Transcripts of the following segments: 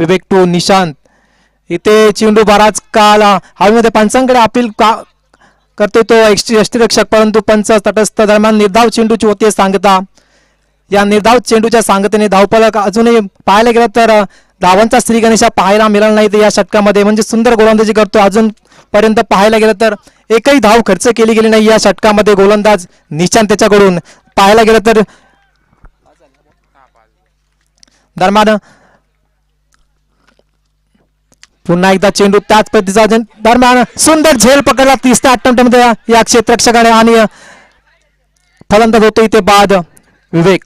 विवेक to Nishant. इथे चेंडू बराच काळ हवेमध्ये पंचांकडे अपील करते तो यष्टीरक्षक, परंतु पंच तटस्थ. दरम्यान निर्धाव चेंडूची होती सांगता. या निर्धाव चेंडूच्या सांगतेने धावफलक अजूनही पाहायला गेलं तर धावांचा श्री गणेशा पाहायला मिळाला नाही या षटकामध्ये. म्हणजे सुंदर गोलंदाजी करतो अजूनपर्यंत पाहायला गेलं तर एकही धाव खर्च केली गेली नाही या षटकामध्ये. गोलंदाज निशांत त्याच्याकडून पाहायला गेलं तर. दरम्यान पुन्हा एकदा चेंडू त्याच पद्धतीचा. दरम्यान सुंदर झेल पकडला 30 अटेम्प्ट मध्ये या क्षेत्ररक्षकाने आणि फलंदाज होतो इथे बाद विवेक.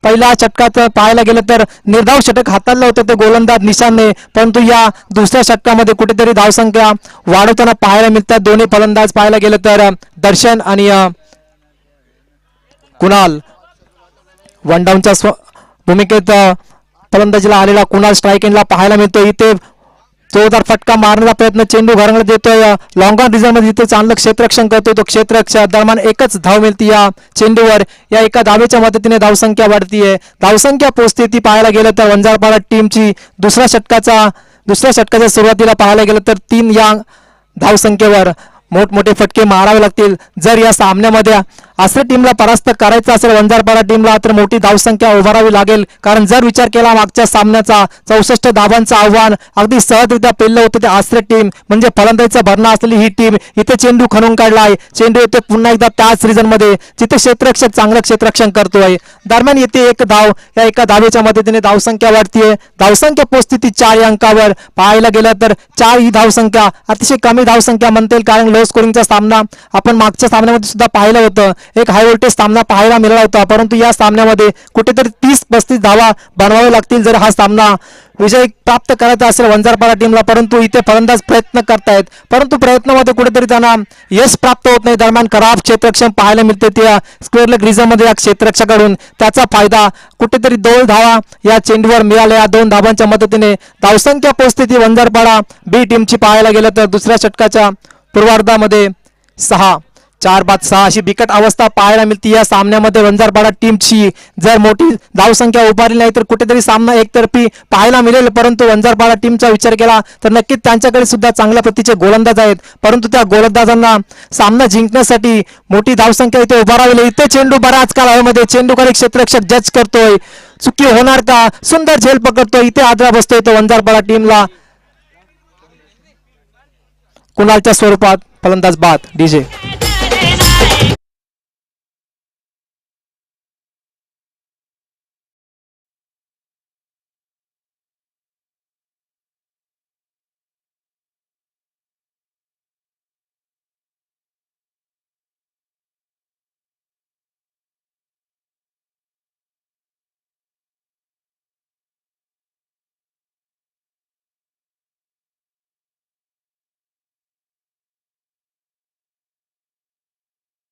पहिल्या षटकात पाहायला गेलं तर निर्धाव षटक हाताळलं होतं ते गोलंदाज निशांतने, परंतु या दुसऱ्या षटकामध्ये कुठेतरी धावसंख्या वाढवताना पाहायला मिळतात दोन्ही फलंदाज. पाहायला गेलं तर दर्शन आणि कुणाल वन डाऊनच्या भूमिकेत फलंदाजीला आलेला कुणाल स्ट्राईक एंडला पाहायला मिळतो. इथे जोरदार फटका मारण्याचा प्रयत्न चेंडू घरंगळत देतोय. लॉंग ऑन रिझन मध्ये इथे चांगलं क्षेत्ररक्षण करतोय तो क्षेत्ररक्षक. दरम्यान एकच धाव मिळते या चेंडूवर. या एका धावेच्या मदतीने धावसंख्या वाढतीये. धावसंख्या पोहोचते ती पाहायला गेलं तर वंजारपाडा टीमची दुसऱ्या षटकाच्या सुरुवातीला पाहायला गेलं तर 3 या धावसंख्येवर मोठमोठे फटके मारावे लागतील. जर या सामन्यामध्ये आसरे टीमला परास्त करायचं असेल वंजारपाडा टीमला तर मोठी धावसंख्या उभारावी लागेल. कारण जर विचार केला मागच्या सामन्याचा 64 धावांचं आव्हान अगदी सहजरित्या पेललं होतं ते आसरे टीम, म्हणजे फलंदाजीचा भरणा असलेली ही टीम इथे चेंडू खणून काढलाय. चेंडू येते पुन्हा एकदा त्याच रिजन मध्ये जिथे क्षेत्ररक्षक चांगलं क्षेत्ररक्षण करतोय. दरम्यान येते एक धाव. या एका धावेच्या मदतीने धावसंख्या वाढतीये. धावसंख्या पोहोचते ती 4 अंकावर. पाहायला गेलं तर 4 ही धावसंख्या अतिशय कमी धावसंख्या म्हणता येईल, कारण लो स्कोरिंगचा सामना आपण मागच्या सामन्यामध्ये सुद्धा पाहिलं होतं. एक हाय व्होल्टेज सामना पाहायला मिळाला होता, परंतु या सामन्यामध्ये कुठेतरी 30-35 धावा बनवावे लागतील जर हा सामना विजय प्राप्त करायचा असेल वंजारपाडा टीमला. परंतु इथे फलंदाज प्रयत्न करतायत, परंतु प्रयत्नामध्ये कुठेतरी त्यांना यश प्राप्त होत नाही. दरम्यान खराब क्षेत्ररक्षण पाहायला मिळते त्या स्क्वेअर लेग रिझन मध्ये या क्षेत्ररक्षकाकडून. त्याचा फायदा कुठेतरी 2 धावा या चेंडूवर मिळाल्या. या 2 धावांच्या मदतीने धावसंख्या पोहोचते ती वंजारपाडा बी टीमची. पाहायला गेलं तर दुसऱ्या षटकाच्या पूर्वार्धामध्ये 4-5-6 अशी बिकट अवस्था पाहायला मिळते या सामन्यामध्ये वंजारपाडा टीमची. जर मोठी धावसंख्या उभारली नाही तर कुठेतरी सामना एकतर्फी पाहायला मिळेल. परंतु वंजारपाडा टीमचा विचार केला तर नक्कीच त्यांच्याकडे सुद्धा चांगल्या प्रतीचे गोलंदाज आहेत, परंतु त्या गोलंदाजांना सामना जिंकण्यासाठी मोठी धावसंख्या इथे उभारावी लागेल. इथे चेंडू बराच काळ हवेमध्ये. चेंडूकडे क्षेत्ररक्षक जज करतोय. चुकी होणार का? सुंदर झेल पकडतोय. इथे आदरा बसतोय तो वंजारपाडा टीमला. कुणालच्या स्वरूपात फलंदाज बाद. डीजे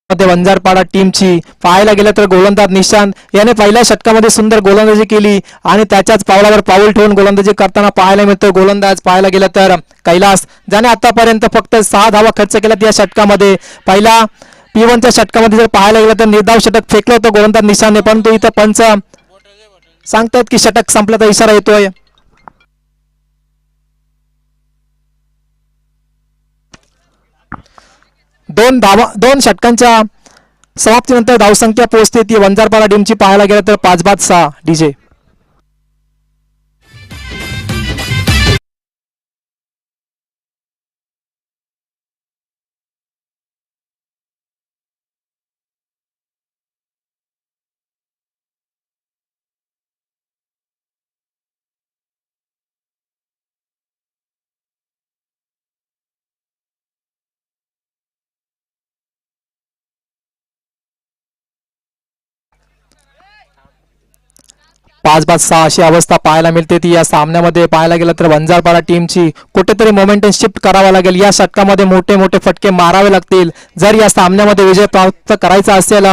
वंजारपाडा टीमची. पाहायला गेलं तर गोलंदाज निशांत याने पहिल्या षटकामध्ये सुंदर गोलंदाजी केली आणि त्याच्याच पावलावर पाऊल ठेवून गोलंदाजी करताना पाहायला मिळतो गोलंदाज. पाहायला गेलं तर कैलास ज्याने आतापर्यंत फक्त 6 धावा खर्च केल्यात या षटकामध्ये. पहिल्या P1च्या षटकामध्ये जर पाहायला गेलं तर निर्धाव षटक फेकलं होतं गोलंदाज निशांतने, परंतु इथं पंच सांगतायत की षटक संपल्याचा इशारा येतोय. दोन षटकांच्या समाप्तीनंतर धावसंख्या पोहोचते ती वंजारपाडा टीमची पाहायला गेलं तर 5-6 डीजे. पाच बाद सहा अशी अवस्था पाहायला मिळते ती या सामन्यामध्ये. पाहायला गेलं तर वंजारपाडा टीमची कुठेतरी मोमेंटम शिफ्ट करावा लागेल. या षटकामध्ये मोठे मोठे फटके मारावे लागतील जर या सामन्यामध्ये विजय प्राप्त करायचा असेल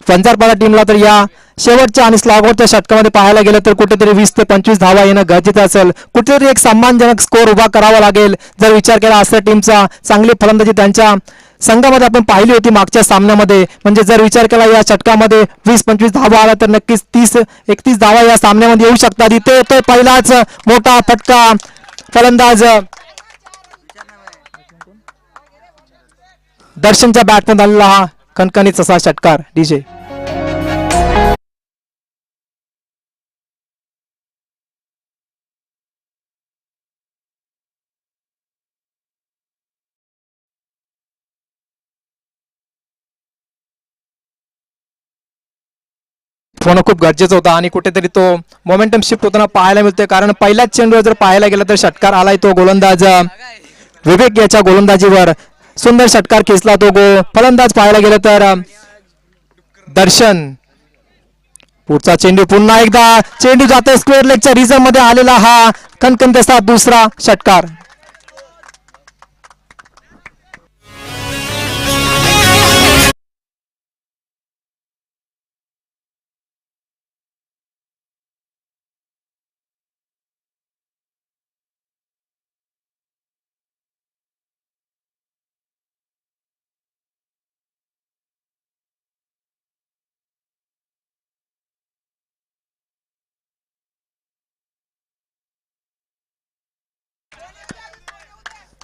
वंजारपाडा टीमला. तर या शेवटच्या आणि स्लॉगवरच्या षटकामध्ये पाहायला गेलं तर कुठेतरी 20 ते 25 धावा येणं गरजेचं असेल. कुठेतरी एक सन्मानजनक स्कोर उभा करावा लागेल जर विचार केला असता टीमचा. चांगली फलंदाजी त्यांच्या संघामध्ये आपण पाहिली होती मागच्या सामन्यामध्ये. म्हणजे जर विचार केला या षटकामध्ये 20-25 धावा आला तर नक्कीच 30-31 धावा या सामन्यामध्ये येऊ शकतात. इथे येतोय पहिलाच मोठा फटका. फलंदाज दर्शनच्या बॅटमध्ये आलेला हा कणकणीत असा षटकार डीजे. होणं खूप गरजेचं होतं आणि कुठेतरी तो मोमेंटम शिफ्ट होताना पाहायला मिळतोय. कारण पहिल्याच चेंडूवर जर पाहायला गेला तर षटकार आलाय तो गोलंदाज विवेक याच्या गोलंदाजीवर सुंदर षटकार खेचला तो फलंदाज. पाहायला गेलं तर दर्शन. पुढचा चेंडू पुन्हा एकदा चेंडू जातोय स्क्वेअर लेगच्या रिझर्व मध्ये आलेला हा कणकण तसा दुसरा षटकार.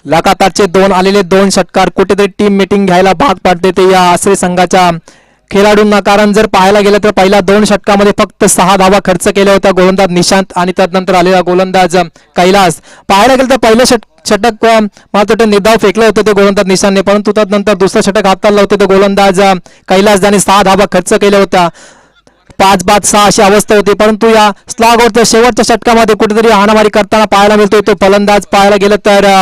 लगातारचे आलेले दोन षटकार कुठेतरी टीम मीटिंग घ्यायला भाग पाडते ते या आश्रय संघाच्या खेळाडूंना. कारण जर पाहायला गेलं तर पहिल्या 2 षटकामध्ये फक्त 6 धावा खर्च केल्या होत्या गोलंदाज निशांत आणि त्यानंतर आलेला गोलंदाज कैलास. पाहायला गेलं तर पहिलं षटक मात्र निर्धाव फेकलं होतं ते गोलंदाज निशांतने, परंतु त्यानंतर दुसरं षटक हाताळलं होतं ते गोलंदाज कैलास ज्याने 6 धावा खर्च केल्या होत्या. 5-6 अशी अवस्था होती. परंतु या स्लॉगवरच्या शेवटच्या षटकामध्ये कुठेतरी हाणामारी करताना पाहायला मिळतोय तो फलंदाज. पाहायला गेलं तर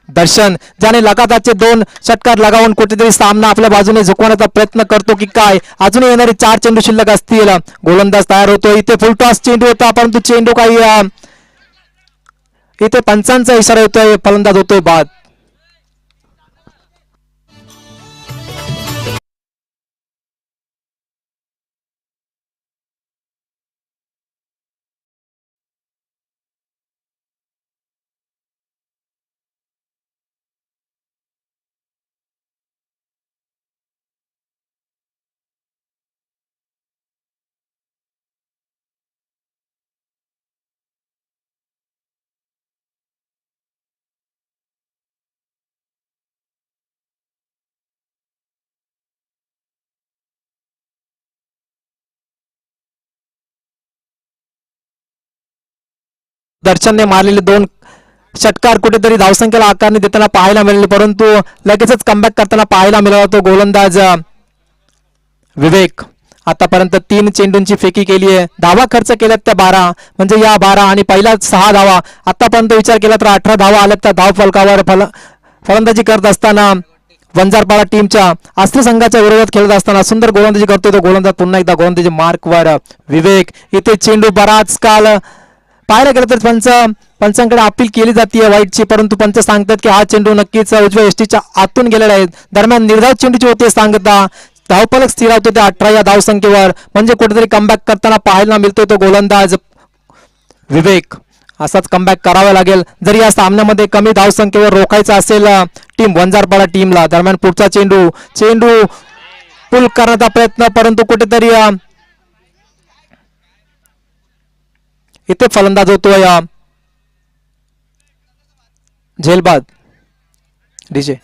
दर्शन ज्याने लगातारचे 2 षटकार लगावून कुठेतरी सामना आपल्या बाजूने झुकवण्याचा प्रयत्न करतो की काय. अजूनही येणारे 4 चेंडू शिल्लक असतील. गोलंदाज तयार होतो. इथे फुलटॉस चेंडू होता परंतु चेंडू काही इथे पंचांचा इशारा येतोय. फलंदाज होतोय बाद. दर्शनने मारलेले 2 षटकार कुठेतरी धावसंख्येला आकारणी देताना पाहायला मिळाले, परंतु लगेचच कमबॅक करताना पाहायला मिळाला तो गोलंदाज विवेक. आतापर्यंत 3 चेंडूंची फेकी केली आहे. धावा खर्च केल्यात त्या 12, म्हणजे या 12 आणि पहिल्या 6 धावा. आतापर्यंत विचार केला तर 18 धावा आल्यात त्या धाव फलकावर. फलंदाजी करत असताना वंजारपाडा टीमच्या अस्त्र संघाच्या विरोधात खेळत असताना सुंदर गोलंदाजी करतोय तो गोलंदाज. पुन्हा एकदा गोलंदाजी मार्कवर विवेक. इथे चेंडू बराच काल पाहायला गेलं तर पंचांकडे अपील केली जाते वाईटची, परंतु पंच सांगतात की हा चेंडू नक्कीच उजव्या यष्टीच्या आतून गेलेला आहे. दरम्यान निर्धाव चेंडूची होते सांगता धावफलक स्थिरावतो त्या 18 या धावसंख्येवर, म्हणजे कुठेतरी कमबॅक करताना पाहायला मिळतोय तो गोलंदाज विवेक. असाच कमबॅक करावा लागेल जर या सामन्यामध्ये कमी धावसंख्येवर रोखायचं असेल टीम वंजारपाडा टीमला. दरम्यान पुढचा चेंडू पुल करण्याचा प्रयत्न, परंतु कुठेतरी इथे फलंदाज होतोय झेलबाद डीजे.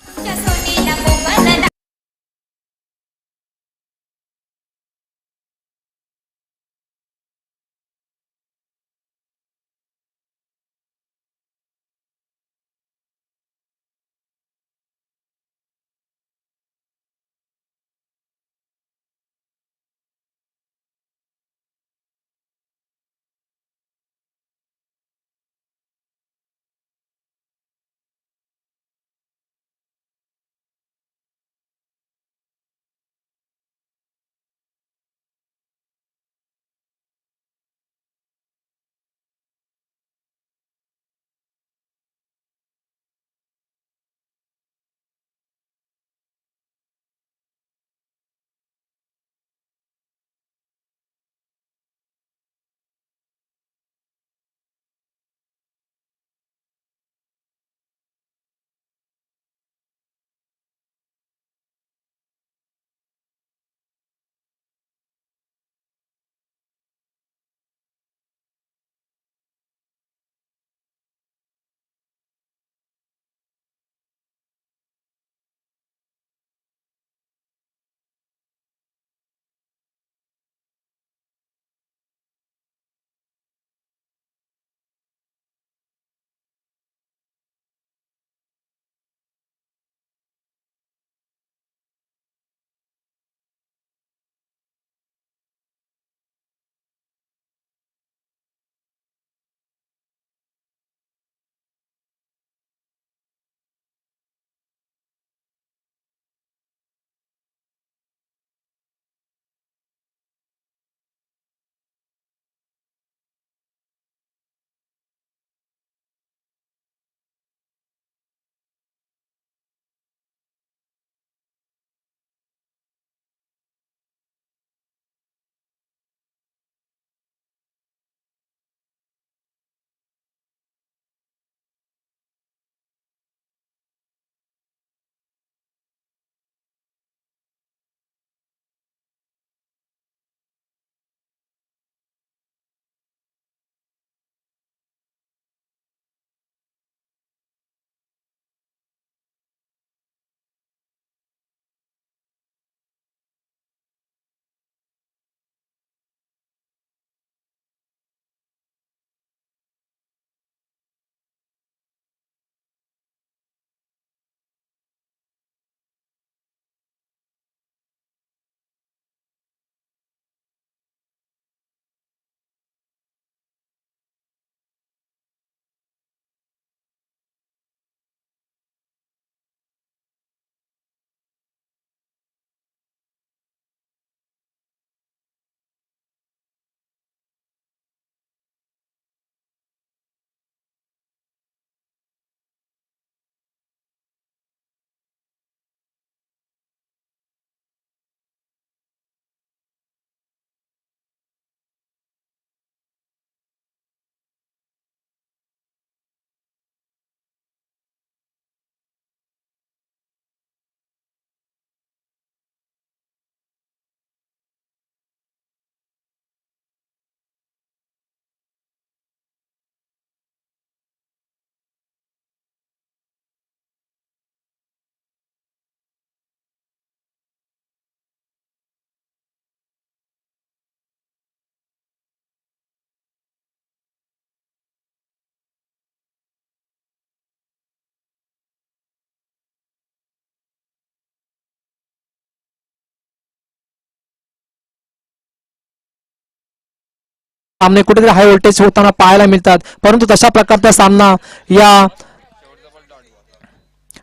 सामने कुठेतरी हाय व्होल्टेज होताना पाहायला मिळतात, परंतु तशा प्रकारचा सामना या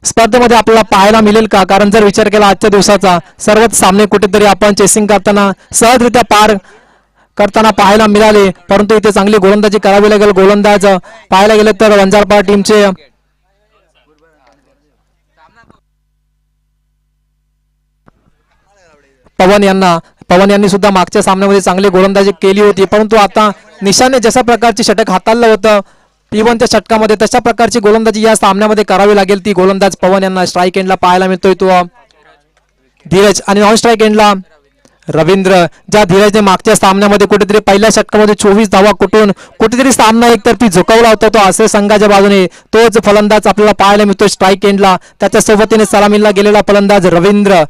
स्पर्धेमध्ये आपल्याला पाहायला मिळेल का? कारण जर विचार केला आजच्या दिवसाचा, सर्वच सामने कुठेतरी आपण चेसिंग करताना सहजरित्या पार करताना पाहायला मिळाले, परंतु इथे चांगली गोलंदाजी करावी लागेल. गोलंदाज पाहायला गेले तर वंजारपाडा टीमचे पवन यांनी सुद्धा मागच्या सामन्यामध्ये चांगली गोलंदाजी केली होती, परंतु आता निशाने जशा प्रकारचे षटक हाताळलं होतं P1च्या षटकामध्ये, तशा प्रकारची गोलंदाजी या सामन्यामध्ये करावी लागेल. ती गोलंदाज पवन यांना स्ट्राईक एंडला पाहायला मिळतोय तो धीरज, आणि नॉन स्ट्राईक एंडला रवींद्र, ज्या धीरजने मागच्या सामन्यामध्ये कुठेतरी पहिल्या षटकामध्ये 24 धावा कुठेतरी सामना एकतर्फी झुकवला होता, तो असे संघाच्या बाजूने तोच फलंदाज आपल्याला पाहायला मिळतो स्ट्राईक एंडला. त्याच्या सोबतीने सलामीला गेलेला फलंदाज रवींद्र.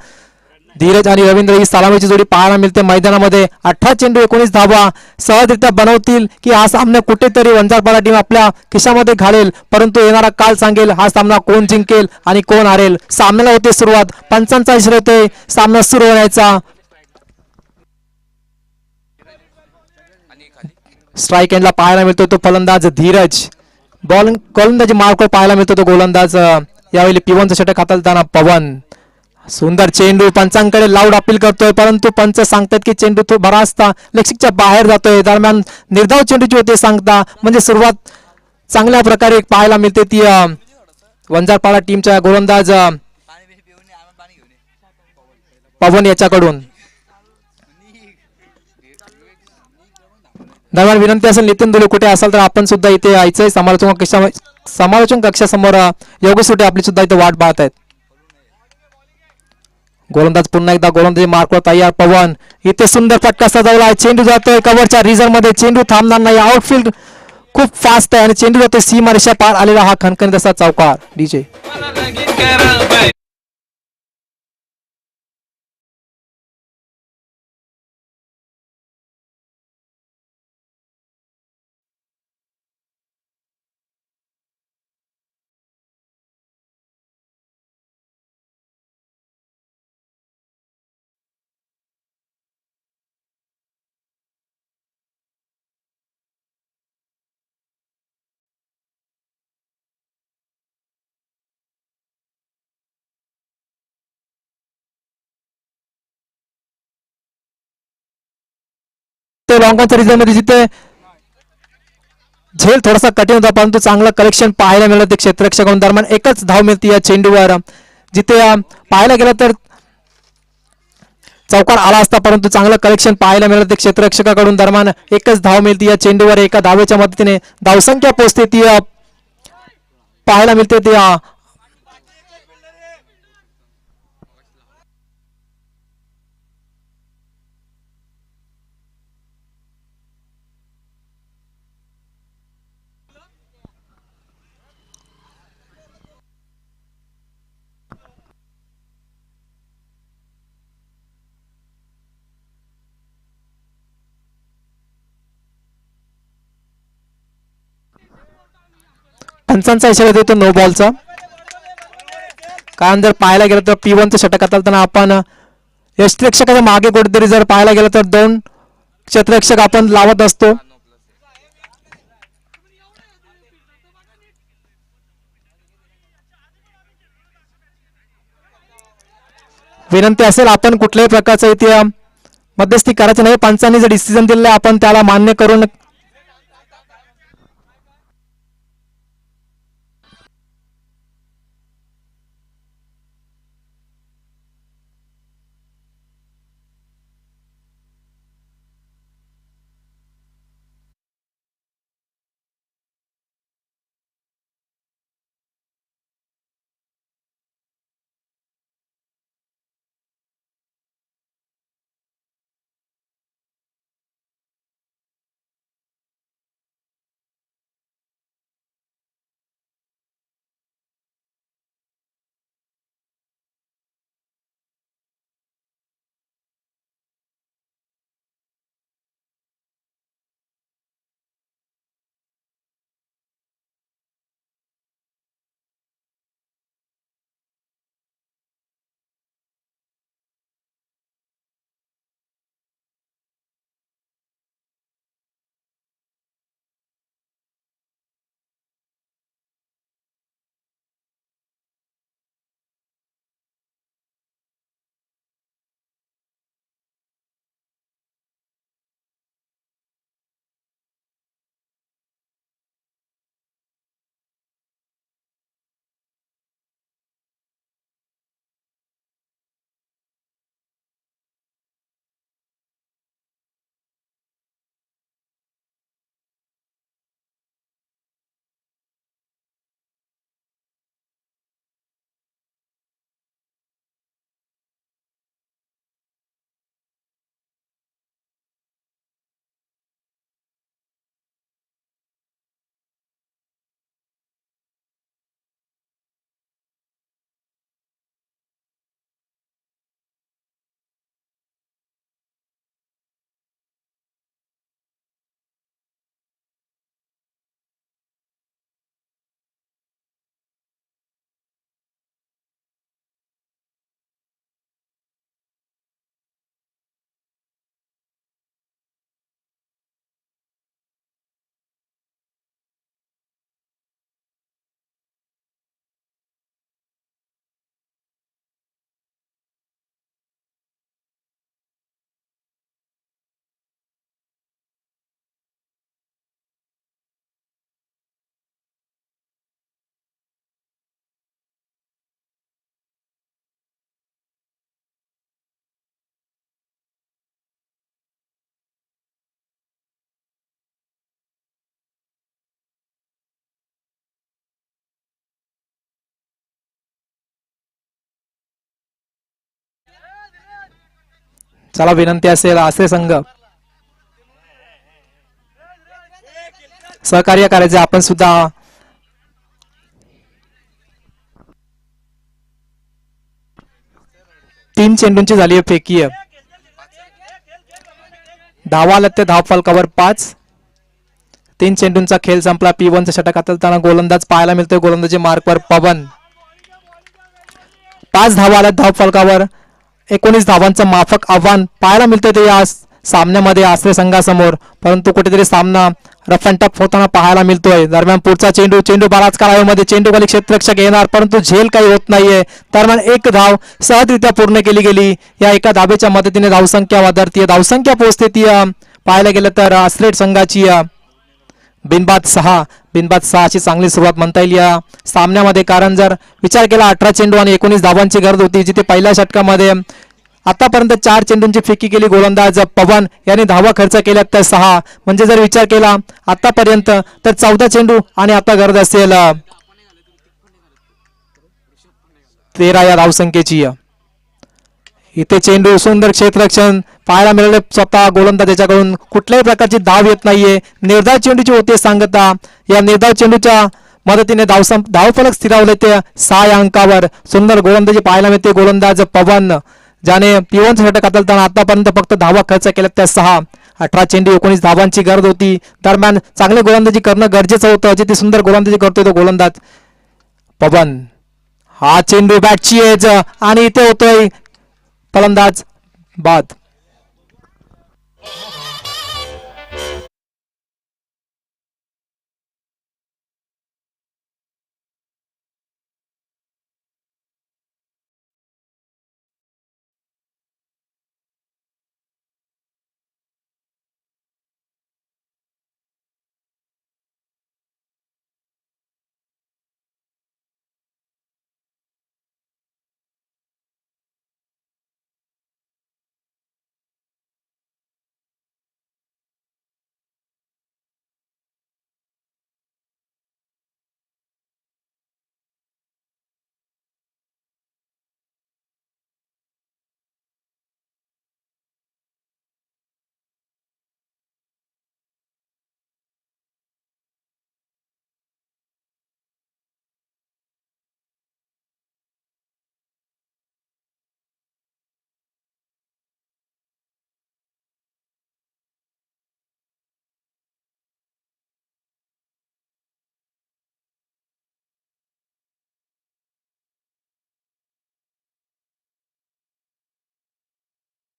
धीरज आणि रवींद्र ही सलामीची जोडी पाहायला मिळते मैदानामध्ये. 18 चेंडू 19 धावा सहजरित्या बनवतील की हा सामना कुठेतरी वंजारपाडा टीम आपल्या खिशामध्ये घालेल, परंतु येणारा काल सांगेल हा सामना कोण जिंकेल आणि कोण हारेल. सामन्याला होते सुरुवात, पंचांचा इशारा होतोय सामना सुरू होण्याचा. स्ट्राईक एंडला पाहायला मिळतो तो फलंदाज धीरज. गोलंदाजी मार्कवर पाहायला मिळतो तो गोलंदाज यावेळी P1चं षटक हाताळताना पवन. सुंदर चेंडू पंचांकडे लाऊड अपील करतोय, परंतु पंच सांगतात की चेंडू तो बराचसा लेगच्या बाहेर जातोय. दरम्यान निर्धाव चेंडूची होते सांगता, म्हणजे सुरुवात चांगल्या प्रकारे पाहायला मिळते ती वंजारपाडा टीमच्या गोलंदाज पवन याच्याकडून. दरम्यान विनंती असेल नितीन दुले कुठे असाल तर आपण सुद्धा इथे यायचंय. समालोचन कक्षासमोर योगेश सुटे आपली सुद्धा इथे वाट पाहत आहेत. गोलंदाज पुन्हा एकदा गोलंदाजी मार्कवर तयार पवन. इथे सुंदर फटका सजवला आहे, चेंडू जातोय कव्हरच्या रिझर्व मध्ये, चेंडू थांबणार नाही. आउटफील्ड खूप फास्ट आहे आणि चेंडू जातोय सीमारेषा पार आलेला हा खणखणीत असा चौकार. डीजे लॉंगॉनच्या रिझर्व मध्ये जिथे झेल थोडासा कठीण होता, परंतु चांगलं कलेक्शन पाहायला मिळत ते क्षेत्ररक्षकांकडून. दरम्यान एकच धाव मिळते या चेंडूवर. जिथे पाहायला गेलं तर चौकार आला असता, परंतु चांगलं कलेक्शन पाहायला मिळत ते क्षेत्ररक्षकाकडून. दरम्यान एकच धाव मिळते या चेंडूवर. एका धावेच्या मदतीने धावसंख्या पोहोचते ती पाहायला मिळते ती पंचांचा इशारा देतो नो बॉलचा. कारण जर पाहायला गेलं तर P1चं षटक हाताळताना आपण यष्टिरक्षकाच्या मागे कुठेतरी जर पाहायला गेलं तर 2 क्षेत्ररक्षक आपण लावत असतो. विनंती असेल आपण कुठल्याही प्रकारचा इथे मध्यस्थी करायचं नाही. पंचांनी जर डिसिजन दिलेलं आपण त्याला मान्य करून चला विनंती असेल आश्रय संघ सहकार्य करायचे आपण सुद्धा. तीन चेंडूंची झाली आहे फेकी. धावा आल्या त्या धाव फलकावर 5. 3 चेंडूंचा खेळ संपला. P1 चा षटक हाताळताना गोलंदाज पाहायला मिळतोय. गोलंदाजी मार्कवर पवन. 5 धावा आल्या धाव फलकावर. 19 धावांचं माफक आव्हान पाहायला मिळतंय ते या सामन्यामध्ये आश्रय संघासमोर. परंतु कुठेतरी सामना रफ अँड टफ होताना पाहायला मिळतोय. दरम्यान पुढचा चेंडू बराच कालावधीमध्ये चेंडू खाली क्षेत्ररक्षक येणार परंतु झेल काही होत नाहीये. दरम्यान एक धाव सहजरित्या पूर्ण केली गेली. या एका धावेच्या मदतीने धावसंख्या वाढते. धावसंख्या पोहोचते ती पाहायला गेलं तर आश्रय संघाची बिनबाद 6 अशी चांगली सुरुवात म्हणता येईल या सामन्यामध्ये. कारण जर विचार केला 18 चेंडू आणि 19 धावांची गरज होती जिथे पहिल्या षटकामध्ये आतापर्यंत 4 चेंडूंची फेकी केली गोलंदाज पवन यांनी धावा खर्च केल्यात तर 6 म्हणजे जर विचार केला आतापर्यंत तर 14 चेंडू आणि आता गरज असेल 13 या धावसंख्येची. इथे चेंडू सुंदर क्षेत्ररक्षण पाहायला मिळाले. स्वतः गोलंदाज याच्याकडून कुठल्याही प्रकारची धाव येत नाहीये. निर्धाव चेंडूची होते सांगता. या निर्धाव चेंडूच्या मदतीने धावफलक स्थिरावले ते 6 या अंकावर. सुंदर गोलंदाजी पाहायला मिळते. गोलंदाज पवन ज्याने P1 षटक हाताळताना आतापर्यंत फक्त धावा खर्च केल्या त्या 6. 18 चेंडू 19 धावांची गरज होती. दरम्यान चांगले गोलंदाजी करणं गरजेचं होतं. जिथे सुंदर गोलंदाजी करतोय तो गोलंदाज पवन. हा चेंडू बॅटची एज आणि इथे होतोय फलंदाज बाद.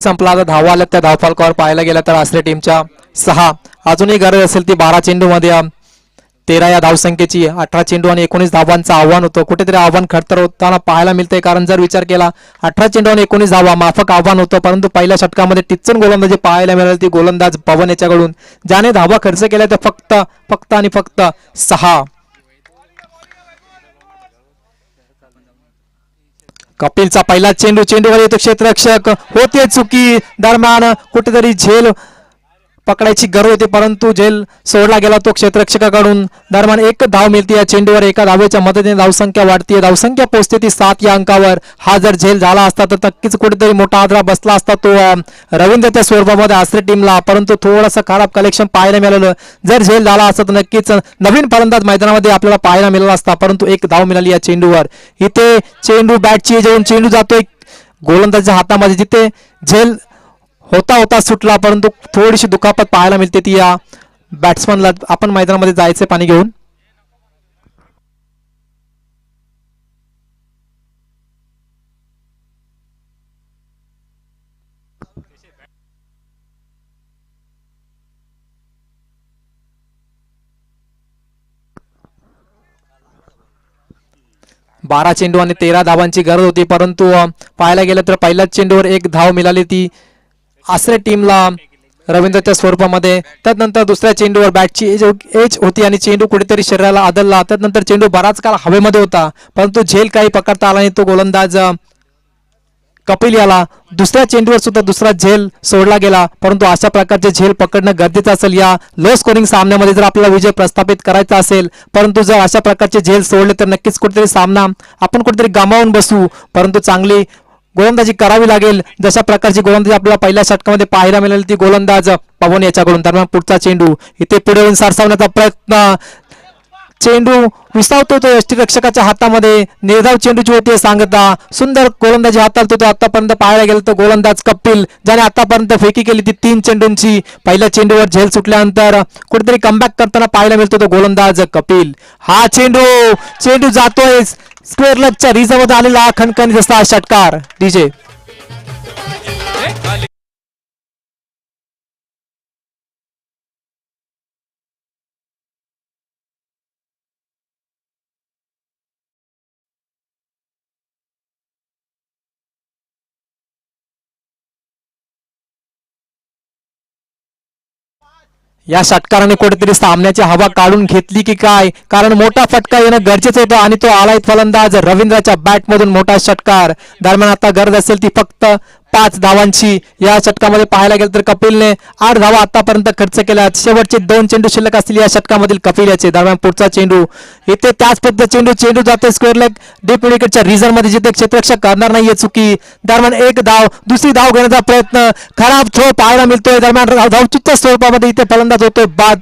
संपला. आता धावा आल्या त्या धावफलकावर पाहायला गेलं तर आश्रय टीमच्या 6. अजूनही गरज असेल ती 12 चेंडू मध्ये 13 या धावसंख्येची. 18 चेंडू आणि 19 धावांचं आव्हान होतं. कुठेतरी आव्हान खडतर होताना पाहायला मिळतंय. कारण जर विचार केला 18 चेंडू आणि 19 धावा माफक आव्हान होतं परंतु पहिल्या षटकामध्ये टिच्चन गोलंदाजी पाहायला मिळाली ती गोलंदाज पवन याच्याकडून ज्याने धावा खर्च केल्या त्या फक्त आणि फक्त 6. कपिलचा पहिला चेंडूवर येतो क्षेत्ररक्षक होते चुकी. दरम्यान कुठेतरी झेल पकडायची गरज होती परंतु झेल सोडला गेला तो क्षेत्ररक्षकाकडून. दरम्यान एक धाव मिळते या चेंडूवर. एका धावेच्या मदतीने धावसंख्या वाढते. धावसंख्या पोहोचते ती 7 या अंकावर. हा जर झेल झाला असता तर नक्कीच कुठेतरी मोठा आदरा बसला असता तो रवींद्रच्या स्वरूपामध्ये आश्रय टीमला. परंतु थोडंसं खराब कलेक्शन पाहायला मिळालं. जर झेल झाला असता तर नक्कीच नवीन फलंदाज मैदानामध्ये आपल्याला पाहायला मिळाला असता परंतु एक धाव मिळाली या चेंडूवर. इथे चेंडू बॅटची जेवून चेंडू जातोय गोलंदाजच्या हातामध्ये. जिथे झेल होता सुटला परंतु थोडीशी दुखापत पाहायला मिळते ती या बॅट्समनला. आपण मैदानामध्ये जायचे पाणी घेऊन. बारा चेंडू आणि 13 धावांची गरज होती परंतु पाहायला गेलं तर पहिल्याच चेंडूवर एक धाव मिळाली ती आश्रय टीमला रवींद्रच्या स्वरूपामध्ये. त्यानंतर दुसऱ्या चेंडूवर बॅटची एज होती आणि चेंडू कुठेतरी शरीराला आदळला. त्यानंतर चेंडू बराच काळ हवेमध्ये होता परंतु झेल काही पकडता आला नाही तो गोलंदाज कपिल याला. दुसऱ्या चेंडूवर सुद्धा दुसरा झेल सोडला गेला परंतु अशा प्रकारचे झेल पकडणं गरजेचं असेल या लो स्कोरिंग सामन्यामध्ये जर आपल्याला विजय प्रस्थापित करायचा असेल. परंतु जर अशा प्रकारचे झेल सोडले तर नक्कीच कुठेतरी सामना आपण कुठेतरी गमावून बसू. परंतु चांगली गोलंदाजी करावी लागेल. जशा प्रकारची गोलंदाजी आपल्याला पहिल्या षटकामध्ये पाहायला मिळाली ती गोलंदाज पवन याच्याकडून. दरम्यान पुढचा चेंडू इथे पुढे येऊन सरसावण्याचा प्रयत्न, चेंडू विसावतो तो यष्टीरक्षकाच्या हातामध्ये. निर्धाव चेंडूची होती सांगता, सुंदर गोलंदाजी हाताळतो तो. आतापर्यंत पाहायला गेलं तर गोलंदाज कपिल ज्याने आतापर्यंत फेकी केली ती 3 चेंडूंची. पहिल्या चेंडूवर झेल सुटल्यानंतर कुठेतरी कमबॅक करताना पाहायला मिळतो तो गोलंदाज कपिल. हा चेंडू जातोय स्क्वेअर लेगच्या रिझमध्ये आलेला हा खणखणीत असा षटकार. डीजे या षटकाराने कुठेतरी सामन्याची हवा काढून घेतली की काय, कारण मोठा फटका येणं गरजेचं होतं आणि तो आलाय फलंदाज रवींद्रच्या बॅटमधून मोठा षटकार. दरम्यान आता गरज असेल ती फक्त 5 धावांची. या षटकामध्ये पाहायला गेलं तर कपिलने 8 धावा आतापर्यंत खर्च केल्या. शेवटचे 2 चेंडू शिल्लक असतील या षटकामधील कपिल याचे. दरम्यान पुढचा चेंडू इथे त्याच पद्धतीचा चेंडू जाते स्क्वेअर लेग डीप विकेटच्या रिझर्व मध्ये, जिथे क्षेत्ररक्षक करणार नाहीये चुकी. दरम्यान एक धाव, दुसरी धाव घेण्याचा प्रयत्न, खराब थ्रो पाहायला मिळतोय. दरम्यान धावचूकच्या स्वरूपामध्ये इथे फलंदाज होतोय बाद.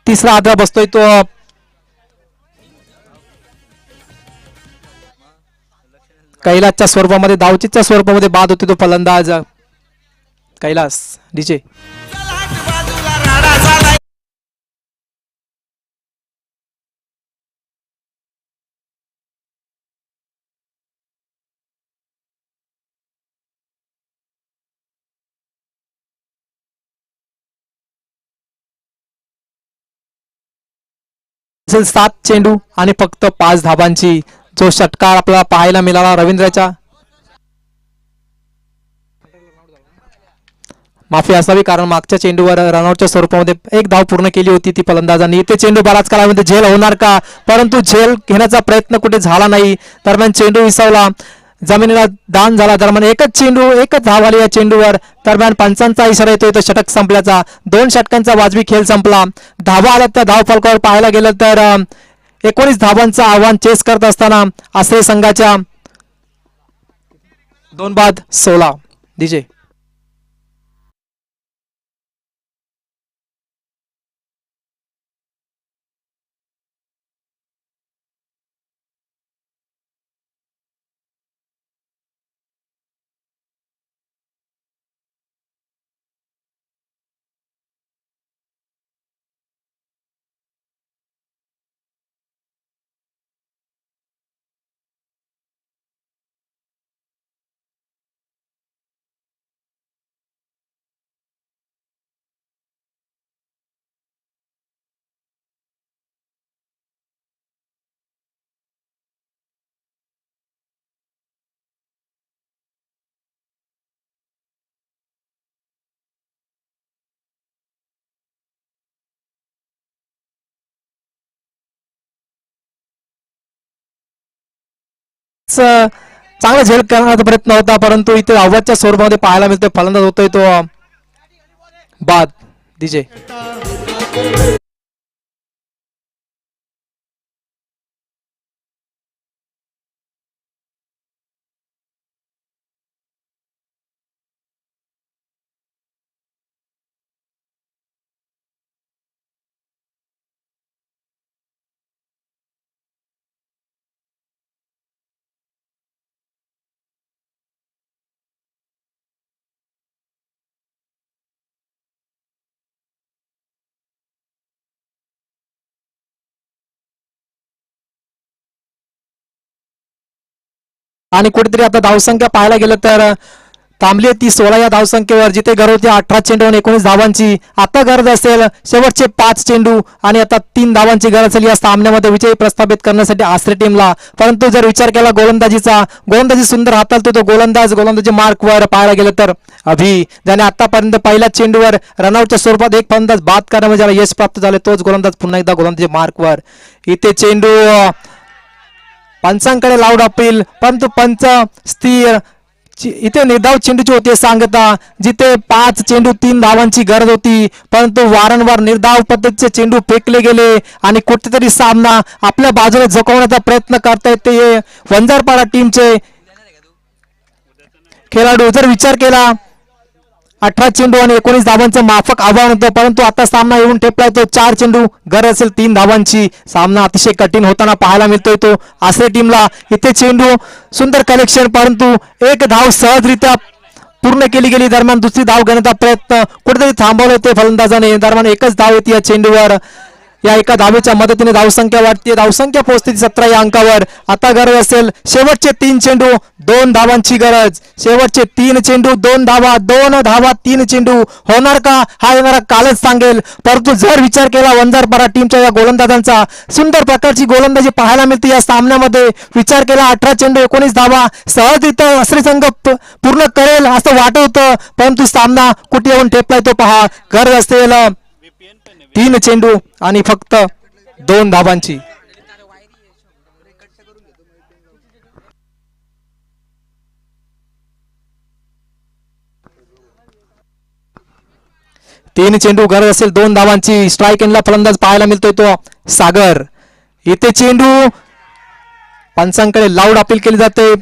तिसरा आदरा बसतोय तो कैलासच्या स्वरूपामध्ये, धावचीच्या स्वरूपामध्ये बाद होते तो फलंदाज कैलास. डीजे असेल 7 चेंडू आणि फक्त 5 धावांची. जो षटकार आपल्याला पाहायला मिळाला रवींद्रच्या, माफी असावी कारण मागच्या चेंडूवर रनआउटच्या स्वरूपामध्ये 1 धाव पूर्ण केली होती ती फलंदाजांनी. इथे चेंडू बराच काळामध्ये झेल होणार का, परंतु झेल घेण्याचा प्रयत्न कुठे झाला नाही. दरम्यान चेंडू विसावला, जमिनीला दान झाला. दरम्यान एकच धाव आली या चेंडूवर. दरम्यान पंचांचा इशारा येतो इथं षटक संपल्याचा. 2 षटकांचा वाजवी खेळ संपला. धावा आल्या त्या धाव फलकावर पाहायला गेलं तर 19 धावांचं आव्हान चेस करत असताना आश्रय संघाच्या 2 बाद 16. डीजे चांगला झेल करण्याचा प्रयत्न होता, परंतु इथे अवघडच्या स्वरूपामध्ये पाहायला मिळतोय फलंदाज होतोय तो बाद. डीजे आणि कुठेतरी आता धावसंख्या पाहायला गेलं तर थांबली ती 16 या धावसंख्येवर, जिथे गरज होती 18 चेंडू आणि 19 धावांची. आता गरज असेल शेवटचे 5 चेंडू आणि आता 3 धावांची गरज असेल या सामन्यामध्ये विजयी प्रस्थापित करण्यासाठी आश्रय टीमला. परंतु जर विचार केला गोलंदाजी सुंदर हाताळतो तो गोलंदाजी मार्कवर पाहायला गेलं तर अभि, ज्याने आतापर्यंत पहिल्या चेंडूवर रनआउटच्या स्वरूपात एक फलंदाज बाद करण्यामध्ये ज्याला यश प्राप्त झाले, तोच गोलंदाज पुन्हा एकदा गोलंदाजी मार्कवर. इथे चेंडू पंचांकडे लाऊड अपील, परंतु पंच स्थिर. इथे निर्धाव चेंडूची होती सांगता, जिथे 5 चेंडू 3 धावांची गरज होती, परंतु वारंवार निर्धाव पद्धतीचे चेंडू फेकले गेले आणि कुठेतरी सामना आपल्या बाजूला झोकवण्याचा प्रयत्न करतायत ते वंजारपाडा टीमचे. खेळाडू. जर विचार केला 18 चेंडू आणि 19 धावांचं माफक आव्हान होतं, परंतु आता सामना येऊन ठेपलाय तो 4 चेंडू गरज असेल 3 धावांची. सामना अतिशय कठीण होताना पाहायला मिळतोय तो आसरे टीमला. इथे चेंडू सुंदर कलेक्शन, परंतु एक धाव सहजरित्या पूर्ण केली गेली. दरम्यान दुसरी धाव घेण्याचा प्रयत्न कुठेतरी थांबवलं ते फलंदाजाने. दरम्यान एकच धाव येते या चेंडूवर. या एका धावेच्या मदतीने धावसंख्या वाढते, धावसंख्या पोहोचते 17 या अंकावर. आता गरज असेल शेवटचे 3 चेंडू 2 धावांची गरज. शेवटचे 3 चेंडू 2 धावा, 2 धावा 3 चेंडू होणार का हा येणारा कालच सांगेल. परंतु जर विचार केला वंजारपाडा टीमच्या या गोलंदाजांचा सुंदर प्रकारची गोलंदाजी पाहायला मिळते या सामन्यामध्ये. विचार केला 18 चेंडू 19 धावा सहजरित्या असरी संघ पूर्ण करेल असं वाटत होतं, परंतु सामना कुठे येऊन ठेपलाय तो पहा. गरज असेल 3 चेंडू आणि फक्त 2 धावांची. तीन चेंडू गरज असेल 2 धावांची. स्ट्राईक एंडला फलंदाज पाहायला मिळतोय तो सागर. इथे चेंडू पंचांकडे लाऊड अपील केली जाते.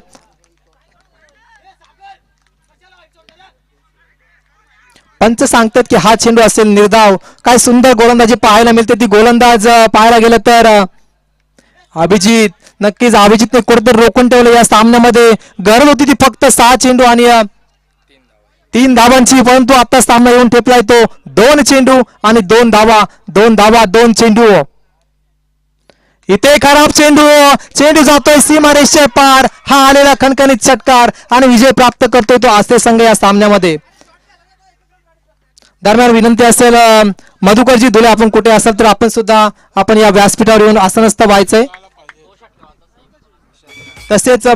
पंच सांगतात की हा चेंडू असेल निर्धाव. काय सुंदर गोलंदाजी पाहायला मिळते. ती गोलंदाज पाहायला गेलं तर अभिजित, नक्कीच अभिजितने कुठेतरी रोखून ठेवलं या सामन्यामध्ये. गरज होती ती फक्त 6 चेंडू आणि 3 धावांची, परंतु आता सामना येऊन ठेपलाय तो 2 चेंडू आणि 2 धावा, 2 धावा 2 चेंडू. इथे खराब चेंडू, चेंडू जातोय सीमारेषे पार. हा आलेला खणखणीत षटकार आणि विजय प्राप्त करतोय तो आसरे संघ या सामन्यामध्ये. दरम्यान विनंती असेल मधुकरजी धुले, आपण कुठे असाल तर आपण या व्यासपीठावर येऊन आसनस्थ व्हायचंय. तसेच